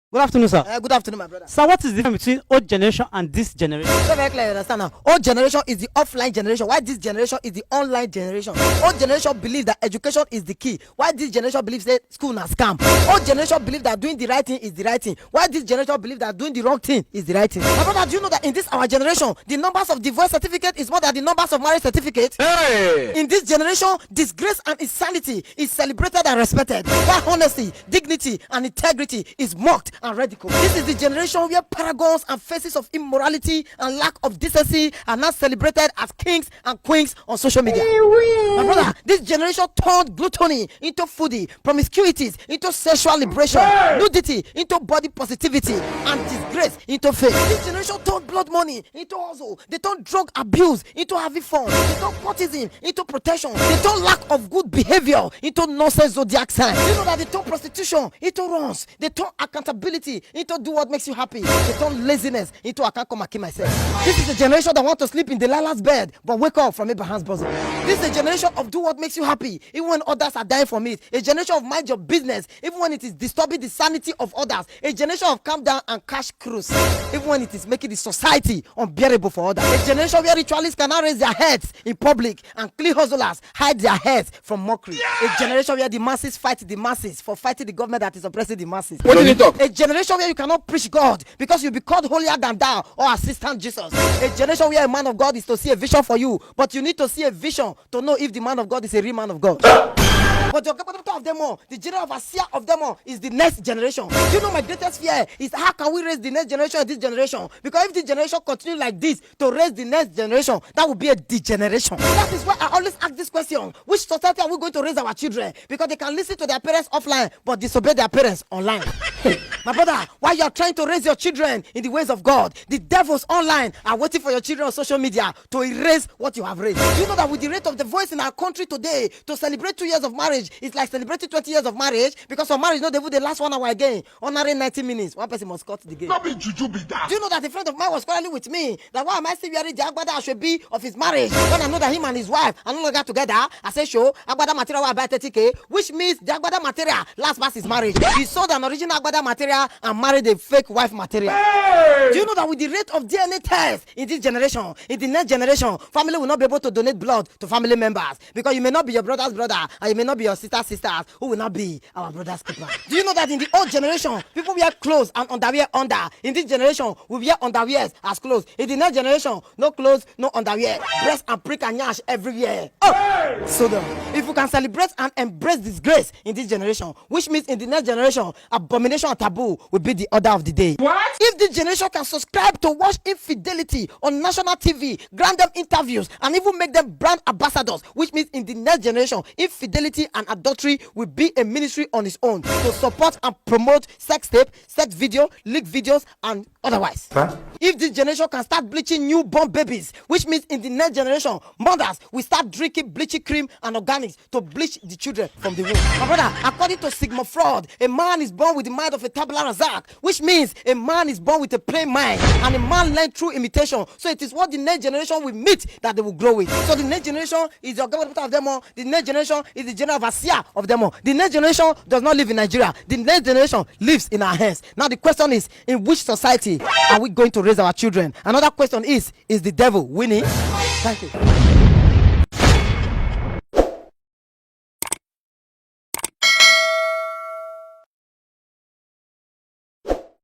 Good afternoon, sir. Good afternoon, my brother. Sir, what is the difference between old generation and this generation? Very clear, understand now. Old generation is the offline generation, while this generation is the online generation. Old generation believes that education is the key, while this generation believes that school na scam. Old generation believes that doing the right thing is the right thing, while this generation believes that doing the wrong thing is the right thing. My brother, do you know that in this our generation, the numbers of divorce certificate is more than the numbers of marriage certificate? Hey! In this generation, disgrace and insanity is celebrated and respected, while honesty, dignity, and integrity is mocked and ridiculed. This is the generation where paragons and faces of immorality and lack of decency are now celebrated as kings and queens on social media. My brother, this generation turned gluttony into foodie, promiscuities into sexual liberation, nudity into body positivity, and disgrace into faith. This generation turned blood money into hustle. They turned drug abuse into having fun. They turned courtesan into protection. They turned lack of good behavior into nonsense zodiac signs. You know that they turned prostitution into runs. They turned accountability into do what makes you happy. They turn laziness into I can't come and kill myself. This is a generation that want to sleep in Delilah's bed but wake up from Abraham's bosom. This is a generation of do what makes you happy even when others are dying from it. A generation of mind your business even when it is disturbing the sanity of others. A generation of calm down and cash cruise even when it is making the society unbearable for others. A generation where ritualists cannot raise their heads in public and clean hustlers hide their heads from mockery. A generation where the masses fight the masses for fighting the government that is oppressing the masses. What did he talk? A generation where you cannot preach God because you'll be called holier than thou or assistant Jesus. A generation where a man of God is to see a vision for you, but you need to see a vision to know if the man of God is a real man of God. But the capital of them all, the general overseer of them all is the next generation. You know my greatest fear is how can we raise the next generation of this generation? Because if this generation continue like this to raise the next generation, that would be a degeneration. That is why I always ask this question: which society are we going to raise our children? Because they can listen to their parents offline but disobey their parents online. My brother, while you are trying to raise your children in the ways of God, the devils online are waiting for your children on social media to erase what you have raised. Do you know that with the rate of the voice in our country today, to celebrate 2 years of marriage, it's like celebrating 20 years of marriage, because for marriage, no, they would the last 1 hour again, honoring 90 minutes. One person must cut the game. Not be juju be that. Do you know that a friend of mine was quarreling with me that why am I still wearing the agbada I should be of his marriage when I know that him and his wife are no longer together? I said, sure, agbada material will buy 30K, which means the agbada material last past his marriage. He sold an original agbada material and married a fake wife material. Hey! Do you know that with the rate of DNA tests in this generation, in the next generation, family will not be able to donate blood to family members because you may not be your brother's brother and you may not be your sister's sisters who will not be our brother's keeper. Do you know that in the old generation, people wear clothes and underwear under? In this generation, we wear underwears as clothes. In the next generation, no clothes, no underwear. Breast and prick and yash everywhere. Oh! Hey! So if you can celebrate and embrace disgrace in this generation, which means in the next generation, abomination and taboo will be the order of the day. What? If this generation can subscribe to watch infidelity on national TV, grant them interviews, and even make them brand ambassadors, which means in the next generation, infidelity and adultery will be a ministry on its own to support and promote sex tape, sex video, leak videos, and otherwise. Huh? If this generation can start bleaching newborn babies, which means in the next generation, mothers will start drinking bleaching cream and organics to bleach the children from the womb. My brother, according to Sigmund Freud, a man is born with the mind of a tabula rasa, which means a man is born with a plain mind and a man learned through imitation. So it is what the next generation will meet that they will grow with. So the next generation is the government of them all. The next generation is the general overseer of them all. The next generation does not live in Nigeria. The next generation lives in our hands. Now the question is, in which society are we going to raise our children? Another question is the devil winning? Thank you.